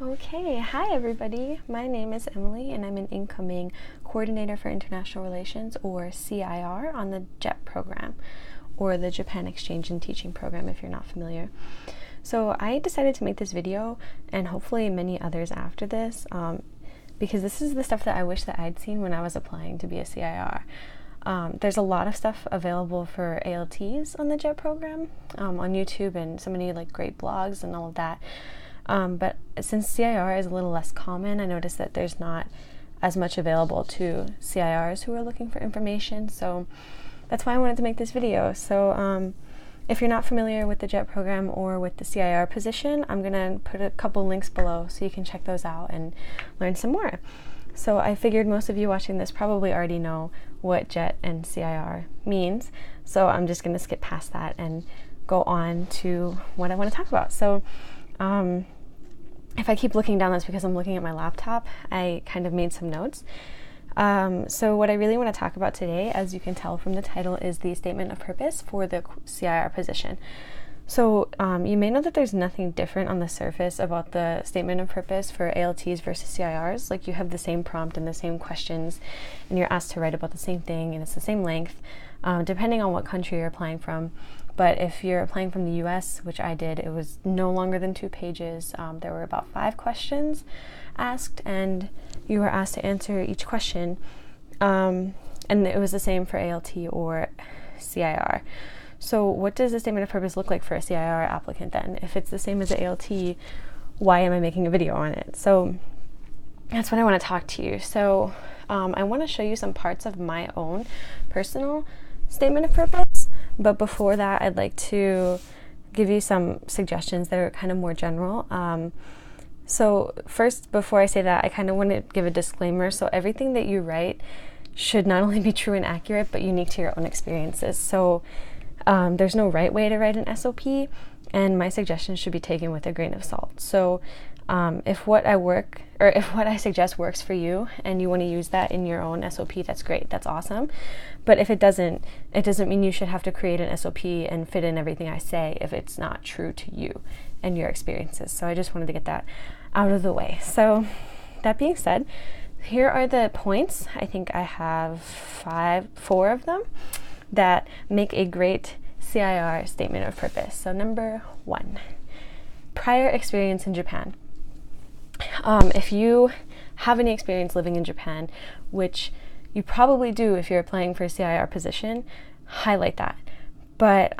Okay, hi everybody. My name is Emily and I'm an incoming coordinator for international relations, or CIR, on the JET program, or the Japan Exchange and Teaching Program if you're not familiar. So I decided to make this video, and hopefully many others after this, because this is the stuff that I wish that I'd seen when I was applying to be a CIR. There's a lot of stuff available for ALTs on the JET program on YouTube, and so many great blogs and all of that. But since CIR is a little less common, I noticed that there's not as much available to CIRs who are looking for information, so that's why I wanted to make this video. So if you're not familiar with the JET program or with the CIR position, I'm going to put a couple links below so you can check those out and learn some more. So I figured most of you watching this probably already know what JET and CIR means, so I'm just going to skip past that and go on to what I want to talk about. So if I keep looking down, that's because I'm looking at my laptop. I kind of made some notes. So what I really want to talk about today, as you can tell from the title, is the statement of purpose for the CIR position. So you may know that there's nothing different on the surface about the statement of purpose for ALTs versus CIRs. Like, you have the same prompt and the same questions, and you're asked to write about the same thing, and it's the same length, depending on what country you're applying from. But if you're applying from the US, which I did, it was no longer than 2 pages. There were about 5 questions asked, and you were asked to answer each question. And it was the same for ALT or CIR. So what does the statement of purpose look like for a CIR applicant then? If it's the same as the ALT, why am I making a video on it? So that's what I want to talk to you. So I want to show you some parts of my own personal statement of purpose. But before that, I'd like to give you some suggestions that are kind of more general. So first, before I say that, I kind of want to give a disclaimer. So everything that you write should not only be true and accurate, but unique to your own experiences. So there's no right way to write an SOP, and my suggestions should be taken with a grain of salt. So if what I suggest works for you and you want to use that in your own SOP, that's great, that's awesome. But if it doesn't mean you should have to create an SOP and fit in everything I say if it's not4 to you and your experiences. So I just wanted to get that out of the way. So that being said, here are the points. I think I have 4 of them that make a great CIR statement of purpose. So number 1, prior experience in Japan. If you have any experience living in Japan, which you probably do if you're applying for a CIR position, highlight that. But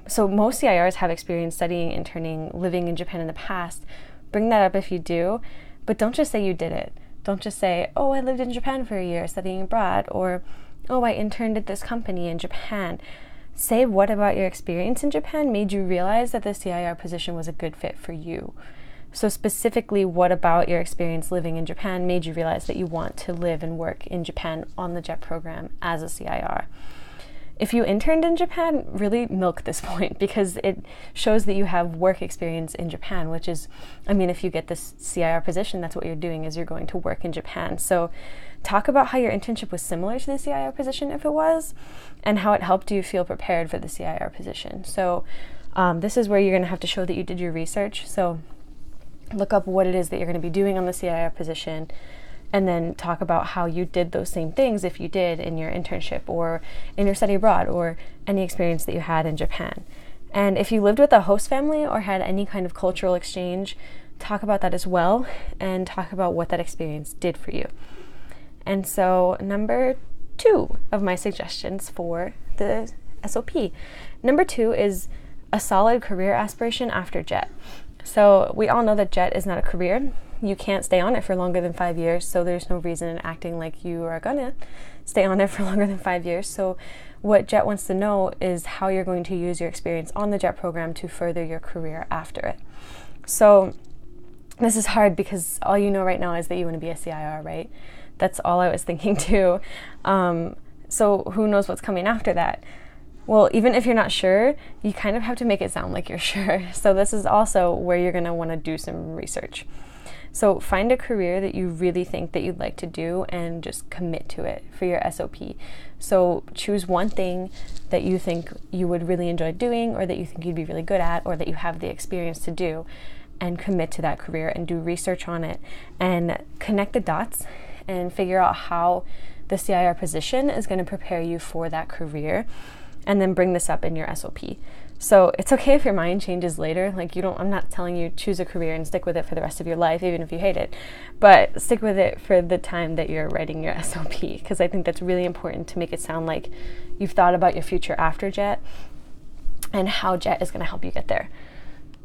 so most CIRs have experience studying, interning, living in Japan in the past. Bring that up if you do, but don't just say you did it. Don't just say, oh, I lived in Japan for a year studying abroad, or oh, I interned at this company in Japan. Say what about your experience in Japan made you realize that the CIR position was a good fit for you. So specifically, what about your experience living in Japan made you realize that you want to live and work in Japan on the JET program as a CIR? If you interned in Japan, really milk this point, because it shows that you have work experience in Japan, which is, if you get this CIR position, that's what you're doing, is you're going to work in Japan. So talk about how your internship was similar to the CIR position if it was, and how it helped you feel prepared for the CIR position. So this is where you're going to have to show that you did your research. So look up what it is that you're going to be doing on the CIR position, and then talk about how you did those same things if you did in your internship or in your study abroad or any experience that you had in Japan. And if you lived with a host family or had any kind of cultural exchange, talk about that as well, and talk about what that experience did for you. And so number 2 of my suggestions for the SOP. Number 2 is a solid career aspiration after JET. So we all know that JET is not a career. You can't stay on it for longer than 5 years, so there's no reason in acting like you are gonna stay on it for longer than 5 years. So what JET wants to know is how you're going to use your experience on the JET program to further your career after it. So this is hard because all you know right now is that you want to be a CIR, right? That's all I was thinking too. So who knows what's coming after that? Well, even if you're not sure, you kind of have to make it sound like you're sure. So this is also where you're going to want to do some research. So find a career that you really think that you'd like to do and just commit to it for your SOP. So choose one thing that you think you would really enjoy doing, or that you think you'd be really good at, or that you have the experience to do, and commit to that career and do research on it and connect the dots and figure out how the CIR position is going to prepare you for that career, and then bring this up in your SOP. So it's okay if your mind changes later. Like, I'm not telling you choose a career and stick with it for the rest of your life, even if you hate it, but stick with it for the time that you're writing your SOP, because I think that's really important to make it sound like you've thought about your future after JET and how JET is going to help you get there.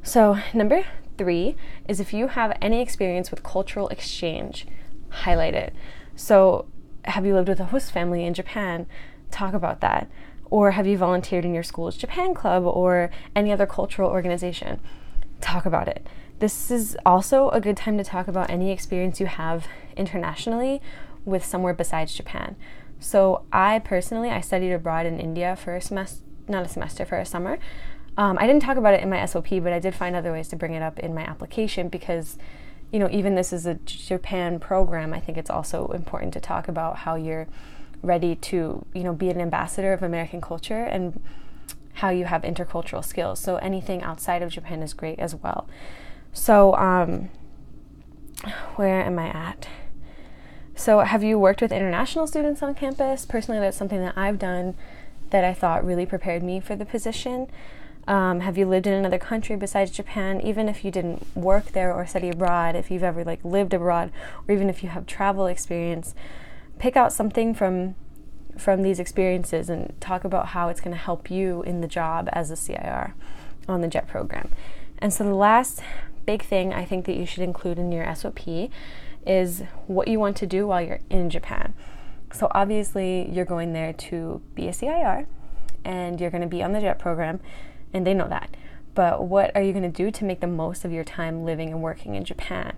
So number 3 is, if you have any experience with cultural exchange, highlight it. So have you lived with a host family in Japan? Talk about that. Or have you volunteered in your school's Japan club or any other cultural organization? Talk about it. This is also a good time to talk about any experience you have internationally with somewhere besides Japan. So I studied abroad in India for a semester, for a summer. I didn't talk about it in my SOP, but I did find other ways to bring it up in my application because, even this is a Japan program, I think it's also important to talk about how you're ready to, be an ambassador of American culture and how you have intercultural skills. So anything outside of Japan is great as well. So, where am I at? So have you worked with international students on campus? Personally, that's something that I've done that I thought really prepared me for the position. Have you lived in another country besides Japan? Even if you didn't work there or study abroad, if you've ever lived abroad, or even if you have travel experience, pick out something from these experiences and talk about how it's going to help you in the job as a CIR on the JET program. And so the last big thing I think that you should include in your SOP is what you want to do while you're in Japan. So obviously you're going there to be a CIR and you're going to be on the JET program, and they know that. But what are you going to do to make the most of your time living and working in Japan?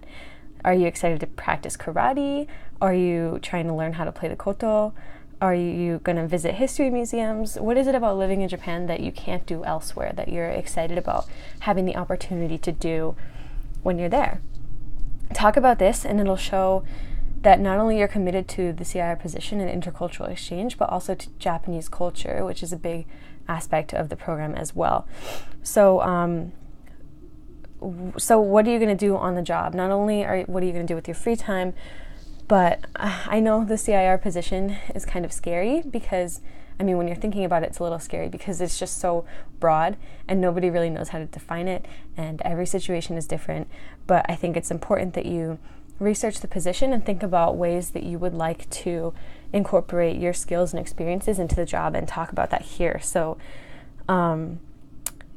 Are you excited to practice karate? Are you trying to learn how to play the koto? Are you going to visit history museums? What is it about living in Japan that you can't do elsewhere, that you're excited about having the opportunity to do when you're there? Talk about this, and it'll show that not only you're committed to the CIR position and intercultural exchange, but also to Japanese culture, which is a big aspect of the program as well. So what are you going to do on the job? Not only what are you going to do with your free time, but I know the CIR position is kind of scary because, when you're thinking about it, it's a little scary because it's just so broad and nobody really knows how to define it, and every situation is different. But I think it's important that you research the position and think about ways that you would like to incorporate your skills and experiences into the job and talk about that here. So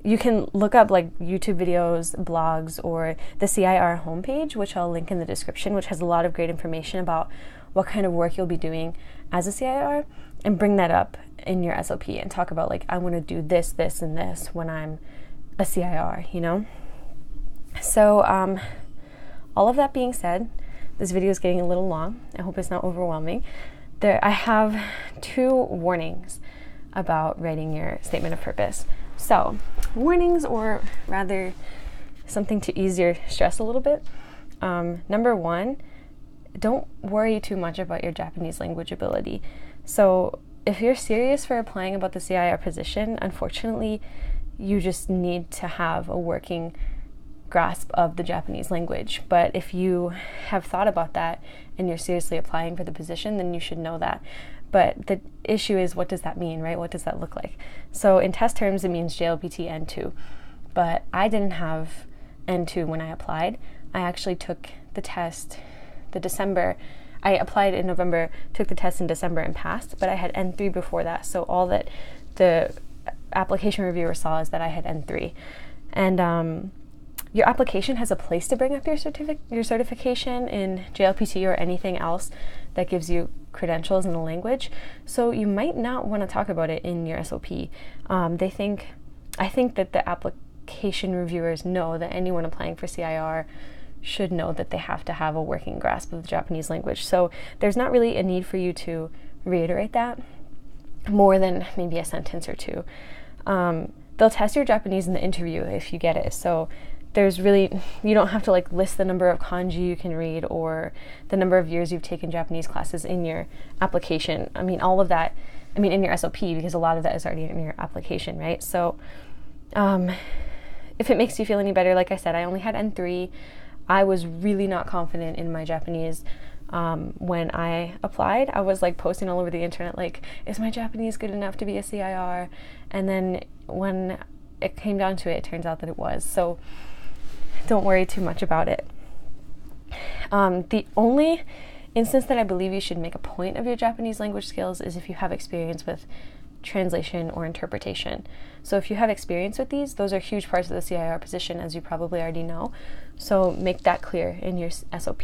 you can look up YouTube videos, blogs, or the CIR homepage, which I'll link in the description, which has a lot of great information about what kind of work you'll be doing as a CIR, and bring that up in your SOP and talk about I want to do this, this, and this when I'm a CIR, So all of that being said, this video is getting a little long. I hope it's not overwhelming. I have 2 warnings about writing your statement of purpose. So, warnings, or rather something to ease your stress a little bit. Number 1, don't worry too much about your Japanese language ability. So if you're serious for applying about the CIR position, unfortunately, you just need to have a working grasp of the Japanese language. But if you have thought about that and you're seriously applying for the position, then you should know that. But the issue is, what does that mean, right? What does that look like? So in test terms, it means JLPT N2. But I didn't have N2 when I applied. I actually took the test I applied in November, took the test in December and passed, but I had N3 before that. So all that the application reviewer saw is that I had N3. And your application has a place to bring up your certification in JLPT or anything else that gives you credentials in the language. So you might not want to talk about it in your SOP. I think that the application reviewers know that anyone applying for CIR should know that they have to have a working grasp of the Japanese language. So there's not really a need for you to reiterate that more than maybe a sentence or 2. They'll test your Japanese in the interview if you get it. So you don't have to list the number of kanji you can read or the number of years you've taken Japanese classes in your application. All of that, in your SOP, because a lot of that is already in your application, right? So if it makes you feel any better, like I said, I only had N3. I was really not confident in my Japanese. When I applied, I was like posting all over the internet, like, is my Japanese good enough to be a CIR? And then when it came down to it, it turns out that it was. So don't worry too much about it. The only instance that I believe you should make a point of your Japanese language skills is if you have experience with translation or interpretation. So if you have experience with these, those are huge parts of the CIR position, as you probably already know. So make that clear in your SOP.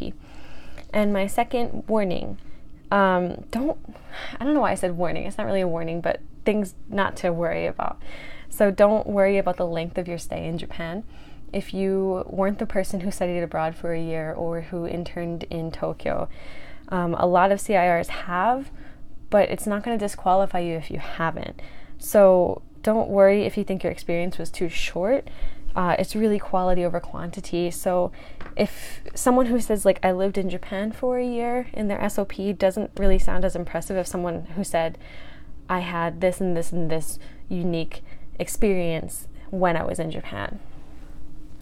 And my second warning, I don't know why I said warning. It's not really a warning, but things not to worry about. So don't worry about the length of your stay in Japan. If you weren't the person who studied abroad for a year or who interned in Tokyo, a lot of CIRs have, but it's not going to disqualify you if you haven't. So don't worry if you think your experience was too short. It's really quality over quantity. So if someone who says, like, I lived in Japan for a year in their SOP doesn't really sound as impressive as someone who said, I had this and this and this unique experience when I was in Japan.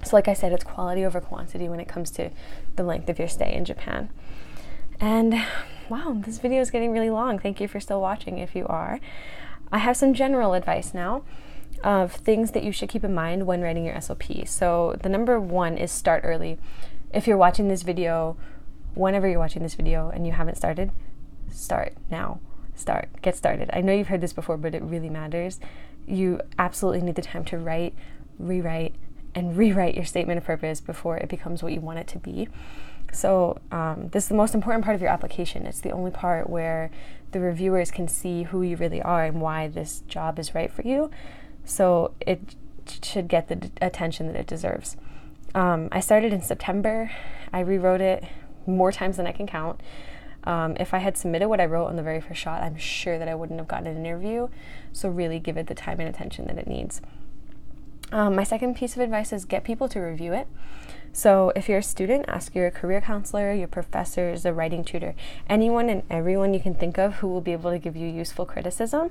So like I said, it's quality over quantity when it comes to the length of your stay in Japan. And wow, this video is getting really long. Thank you for still watching if you are. I have some general advice now of things that you should keep in mind when writing your SOP. So the number one is start early. If you're watching this video, whenever you're watching this video and you haven't started, start now. Get started. I know you've heard this before, but it really matters. You absolutely need the time to write, rewrite, and rewrite your statement of purpose before it becomes what you want it to be. So this is the most important part of your application. It's the only part where the reviewers can see who you really are and why this job is right for you. So it should get the attention that it deserves. I started in September. I rewrote it more times than I can count. If I had submitted what I wrote on the very first shot, I'm sure that I wouldn't have gotten an interview. So really give it the time and attention that it needs. My second piece of advice is get people to review it. So if you're a student, ask your career counselor, your professors, a writing tutor, anyone and everyone you can think of who will be able to give you useful criticism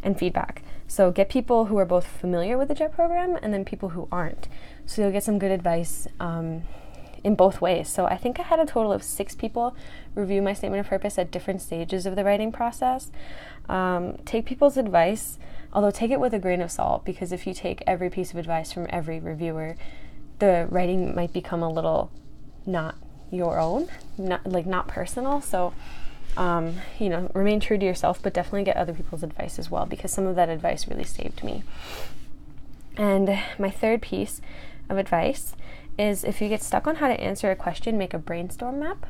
and feedback. So get people who are both familiar with the JET program and then people who aren't. So you'll get some good advice in both ways. So I think I had a total of 6 people review my statement of purpose at different stages of the writing process. Take people's advice, although take it with a grain of salt, because if you take every piece of advice from every reviewer, the writing might become a little not your own, not personal. So remain true to yourself, but definitely get other people's advice as well, because some of that advice really saved me. And my third piece of advice is if you get stuck on how to answer a question, make a brainstorm map.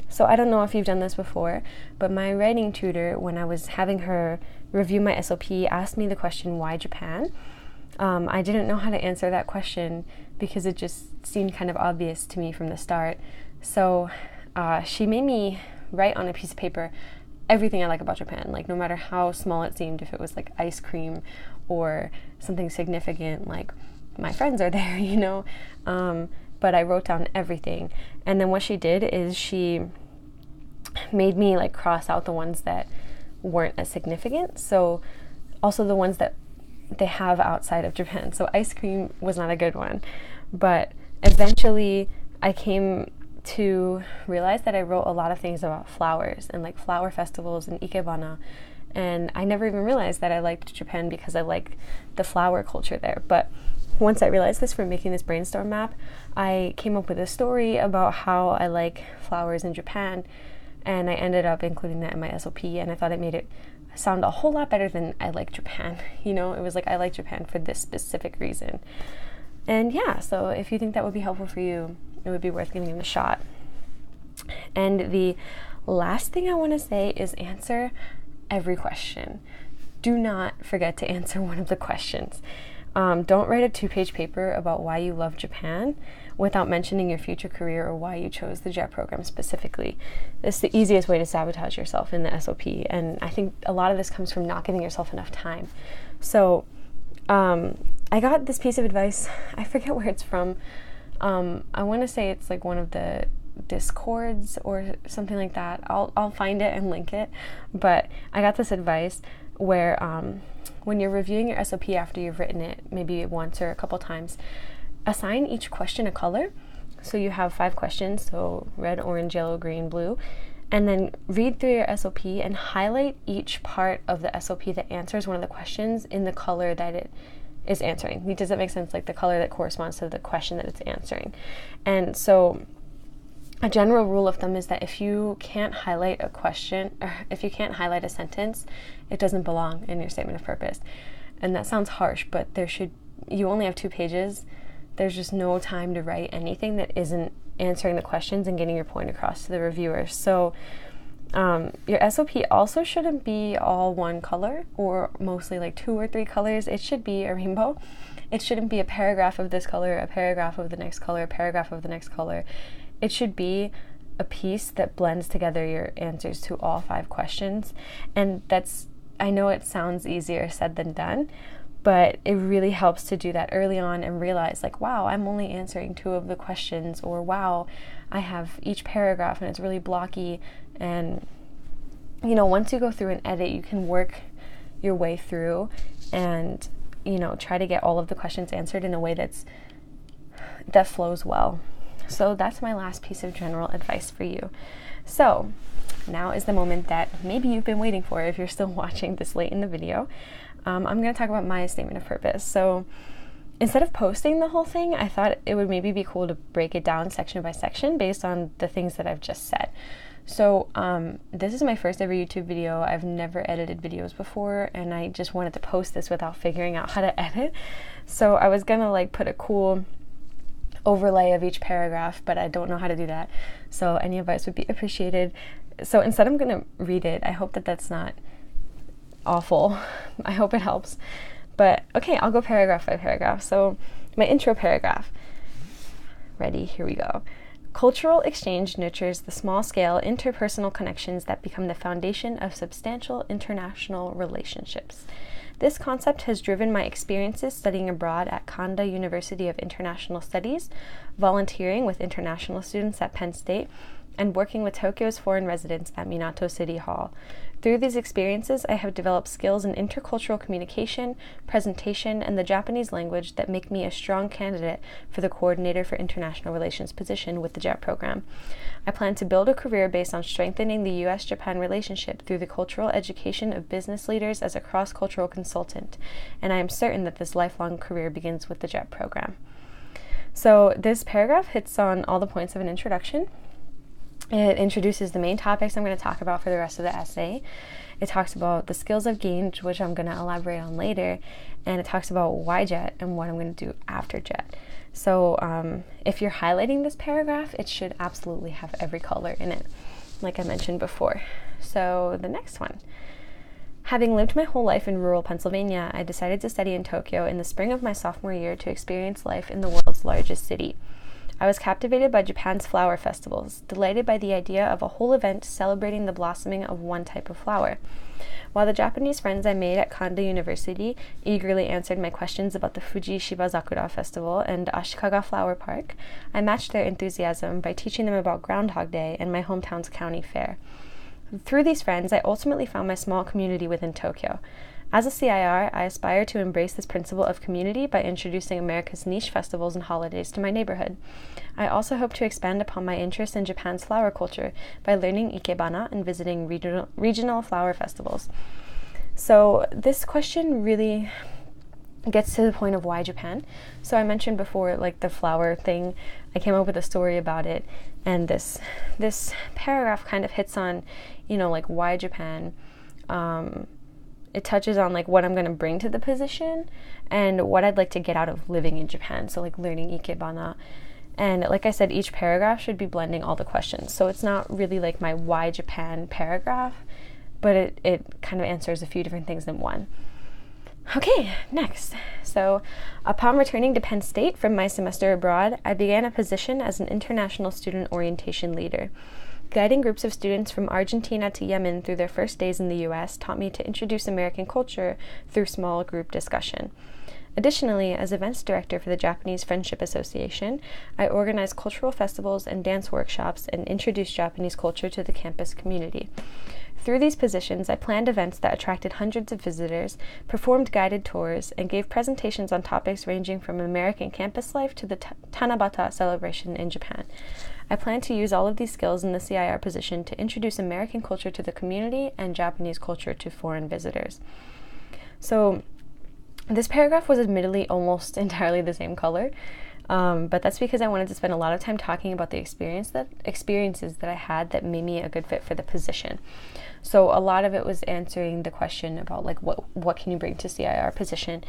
So I don't know if you've done this before, but my writing tutor, when I was having her review my SOP, asked me the question, why Japan? I didn't know how to answer that question because it just seemed kind of obvious to me from the start. So she made me write on a piece of paper everything I like about Japan, like no matter how small it seemed, if it was like ice cream or something significant like my friends are there, but I wrote down everything. And then what she did is she made me like cross out the ones that weren't as significant. So also the ones that they have outside of Japan. So ice cream was not a good one, but eventually I came to realize that I wrote a lot of things about flowers and like flower festivals and ikebana, and I never even realized that I liked Japan because I liked the flower culture there. But once I realized this from making this brainstorm map, I came up with a story about how I like flowers in Japan, and I ended up including that in my SOP, and I thought it made it sound a whole lot better than I like Japan. It was like I like Japan for this specific reason. And yeah, so if you think that would be helpful for you, it would be worth giving it a shot. And the last thing I want to say is answer every question. Do not forget to answer one of the questions. Don't write a 2-page paper about why you love Japan without mentioning your future career or why you chose the JET program specifically. It's the easiest way to sabotage yourself in the SOP, and I think a lot of this comes from not giving yourself enough time. So I got this piece of advice, I forget where it's from. I want to say it's like one of the Discords or something like that. I'll find it and link it, but I got this advice where when you're reviewing your SOP after you've written it, maybe once or a couple times, assign each question a color. So you have 5 questions, so red, orange, yellow, green, blue, and then read through your SOP and highlight each part of the SOP that answers one of the questions in the color that it is answering. Does that make sense? Like the color that corresponds to the question that it's answering. And so a general rule of thumb is that if you can't highlight a question, or if you can't highlight a sentence, it doesn't belong in your statement of purpose. And that sounds harsh, but you only have 2 pages. There's just no time to write anything that isn't answering the questions and getting your point across to the reviewers. So your SOP also shouldn't be all one color or mostly like 2 or 3 colors. It should be a rainbow. It shouldn't be a paragraph of this color, a paragraph of the next color, a paragraph of the next color. It should be a piece that blends together your answers to all 5 questions. And I know it sounds easier said than done, but it really helps to do that early on and realize like, wow, I'm only answering 2 of the questions, or wow, I have each paragraph and it's really blocky. And, once you go through and edit, you can work your way through and, try to get all of the questions answered in a way that flows well. So that's my last piece of general advice for you. So now is the moment that maybe you've been waiting for if you're still watching this late in the video. I'm going to talk about my statement of purpose. So instead of posting the whole thing, I thought it would maybe be cool to break it down section by section based on the things that I've just said. So this is my first ever YouTube video. I've never edited videos before, and I just wanted to post this without figuring out how to edit. So I was going to put a cool overlay of each paragraph, but I don't know how to do that. So any advice would be appreciated. So instead I'm going to read it. I hope that that's not awful. I hope it helps. But okay, I'll go paragraph by paragraph. So my intro paragraph. Ready? Here we go. Cultural exchange nurtures the small-scale interpersonal connections that become the foundation of substantial international relationships. This concept has driven my experiences studying abroad at Kanda University of International Studies, volunteering with international students at Penn State, and working with Tokyo's foreign residents at Minato City Hall. Through these experiences, I have developed skills in intercultural communication, presentation, and the Japanese language that make me a strong candidate for the Coordinator for International Relations position with the JET program. I plan to build a career based on strengthening the U.S.-Japan relationship through the cultural education of business leaders as a cross-cultural consultant, and I am certain that this lifelong career begins with the JET program. So this paragraph hits on all the points of an introduction. It introduces the main topics I'm going to talk about for the rest of the essay. It talks about the skills I've gained, which I'm going to elaborate on later, and it talks about why JET and what I'm going to do after JET. So if you're highlighting this paragraph, it should absolutely have every color in it, like I mentioned before. So the next one. Having lived my whole life in rural Pennsylvania, I decided to study in Tokyo in the spring of my sophomore year to experience life in the world's largest city. I was captivated by Japan's flower festivals, delighted by the idea of a whole event celebrating the blossoming of one type of flower. While the Japanese friends I made at Kanda University eagerly answered my questions about the Fuji Shibazakura Festival and Ashikaga Flower Park, I matched their enthusiasm by teaching them about Groundhog Day and my hometown's county fair. Through these friends, I ultimately found my small community within Tokyo. As a CIR, I aspire to embrace this principle of community by introducing America's niche festivals and holidays to my neighborhood. I also hope to expand upon my interest in Japan's flower culture by learning ikebana and visiting regional flower festivals. So this question really gets to the point of why Japan. So I mentioned before, the flower thing, I came up with a story about it, and this paragraph kind of hits on, why Japan. It touches on what I'm going to bring to the position and what I'd like to get out of living in Japan. So learning ikebana. And like I said, each paragraph should be blending all the questions. So it's not really my why Japan paragraph, but it kind of answers a few different things in one. Okay, next. So upon returning to Penn State from my semester abroad, I began a position as an international student orientation leader. Guiding groups of students from Argentina to Yemen through their first days in the U.S. taught me to introduce American culture through small group discussion. Additionally, as events director for the Japanese Friendship Association, I organized cultural festivals and dance workshops and introduced Japanese culture to the campus community. Through these positions, I planned events that attracted hundreds of visitors, performed guided tours, and gave presentations on topics ranging from American campus life to the Tanabata celebration in Japan. I plan to use all of these skills in the CIR position to introduce American culture to the community and Japanese culture to foreign visitors. So this paragraph was admittedly almost entirely the same color, but that's because I wanted to spend a lot of time talking about the experiences that I had that made me a good fit for the position. So a lot of it was answering the question about like what can you bring to CIR position,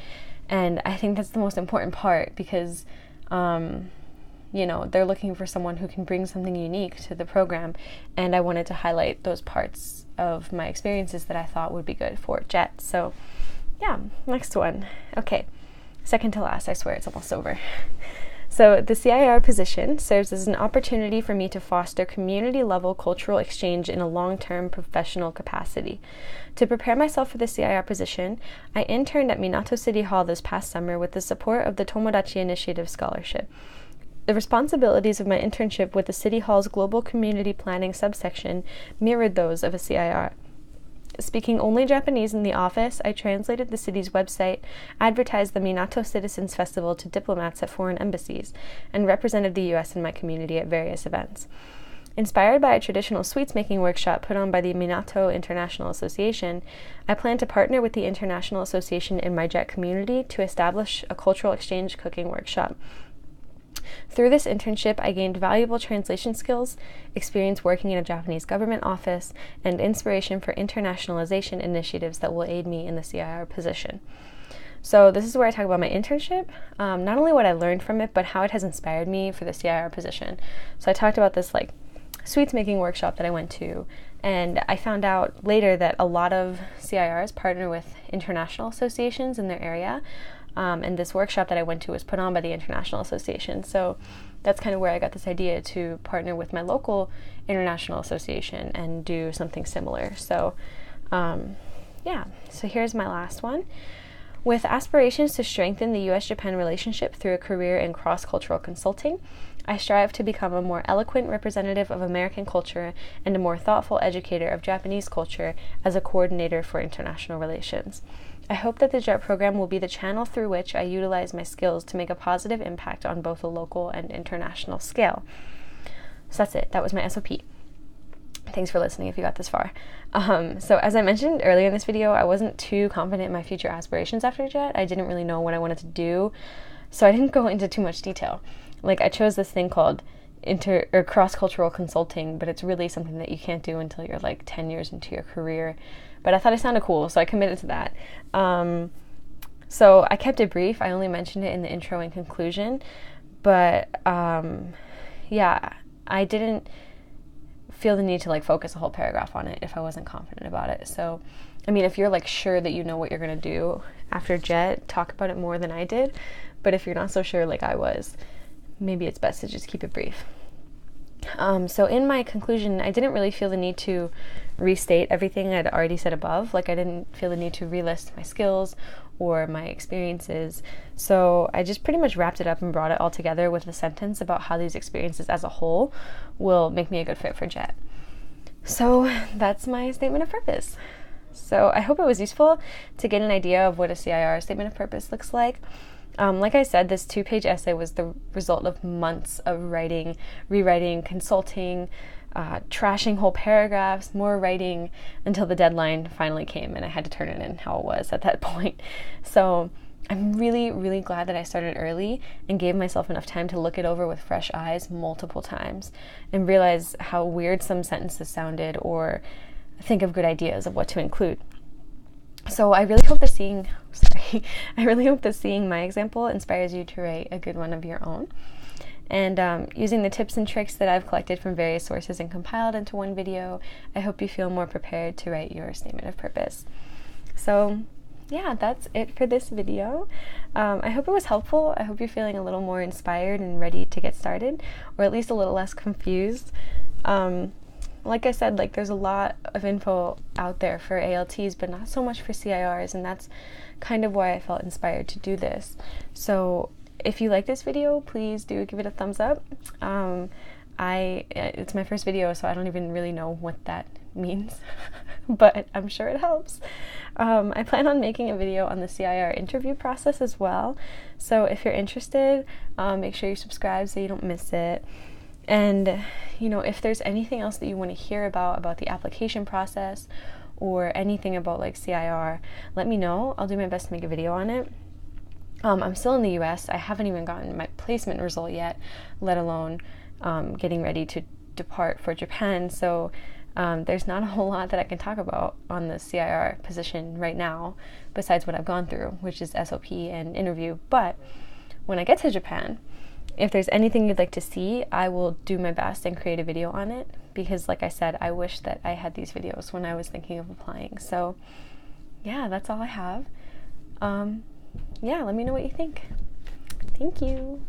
and I think that's the most important part because they're looking for someone who can bring something unique to the program, and I wanted to highlight those parts of my experiences that I thought would be good for JET. So yeah, next one. Okay, second to last, I swear it's almost over. So the CIR position serves as an opportunity for me to foster community-level cultural exchange in a long-term professional capacity. To prepare myself for the CIR position, I interned at Minato City Hall this past summer with the support of the Tomodachi Initiative Scholarship. The responsibilities of my internship with the City Hall's Global Community Planning subsection mirrored those of a CIR. Speaking only Japanese in the office, I translated the city's website, advertised the Minato Citizens Festival to diplomats at foreign embassies, and represented the U.S. in my community at various events. Inspired by a traditional sweets-making workshop put on by the Minato International Association, I plan to partner with the International Association in my JET community to establish a cultural exchange cooking workshop. Through this internship, I gained valuable translation skills, experience working in a Japanese government office, and inspiration for internationalization initiatives that will aid me in the CIR position. So this is where I talk about my internship, not only what I learned from it, but how it has inspired me for the CIR position. So I talked about this sweets making workshop that I went to, and I found out later that a lot of CIRs partner with international associations in their area. And this workshop that I went to was put on by the International Association. So that's kind of where I got this idea to partner with my local international association and do something similar. So, so here's my last one. With aspirations to strengthen the U.S.-Japan relationship through a career in cross-cultural consulting, I strive to become a more eloquent representative of American culture and a more thoughtful educator of Japanese culture as a coordinator for international relations. I hope that the JET program will be the channel through which I utilize my skills to make a positive impact on both a local and international scale. So that's it. That was my SOP. Thanks for listening if you got this far. So as I mentioned earlier in this video, I wasn't too confident in my future aspirations after JET. I didn't really know what I wanted to do, so I didn't go into too much detail. I chose this thing called cross-cultural consulting, but it's really something that you can't do until you're 10 years into your career. But I thought it sounded cool, so I committed to that. So I kept it brief. I only mentioned it in the intro and conclusion. But I didn't feel the need to focus a whole paragraph on it if I wasn't confident about it. So, if you're sure that you know what you're going to do after JET, talk about it more than I did. But if you're not so sure like I was, maybe it's best to just keep it brief. So in my conclusion, I didn't really feel the need to restate everything I'd already said above. I didn't feel the need to relist my skills or my experiences. So I just pretty much wrapped it up and brought it all together with a sentence about how these experiences as a whole will make me a good fit for JET. So that's my statement of purpose. So I hope it was useful to get an idea of what a CIR statement of purpose looks like. Like I said, this 2-page essay was the result of months of writing, rewriting, consulting, trashing whole paragraphs, more writing, until the deadline finally came and I had to turn it in how it was at that point. So I'm really, really glad that I started early and gave myself enough time to look it over with fresh eyes multiple times and realize how weird some sentences sounded or think of good ideas of what to include. So I really hope that seeing my example inspires you to write a good one of your own. And using the tips and tricks that I've collected from various sources and compiled into one video, I hope you feel more prepared to write your statement of purpose. So yeah, that's it for this video. I hope it was helpful. I hope you're feeling a little more inspired and ready to get started, or at least a little less confused. Like I said, there's a lot of info out there for ALTs, but not so much for CIRs, and that's kind of why I felt inspired to do this. So if you like this video, please do give it a thumbs up. It's my first video, so I don't even really know what that means. but I'm sure it helps. I plan on making a video on the CIR interview process as well, so if you're interested, make sure you subscribe so you don't miss it. And, if there's anything else that you want to hear about the application process or anything about like CIR, let me know. I'll do my best to make a video on it. I'm still in the US. I haven't even gotten my placement result yet, let alone getting ready to depart for Japan. So there's not a whole lot that I can talk about on the CIR position right now, besides what I've gone through, which is SOP and interview. But when I get to Japan, if there's anything you'd like to see, I will do my best and create a video on it, because like I said, I wish that I had these videos when I was thinking of applying. So yeah, that's all I have. Yeah, let me know what you think. Thank you.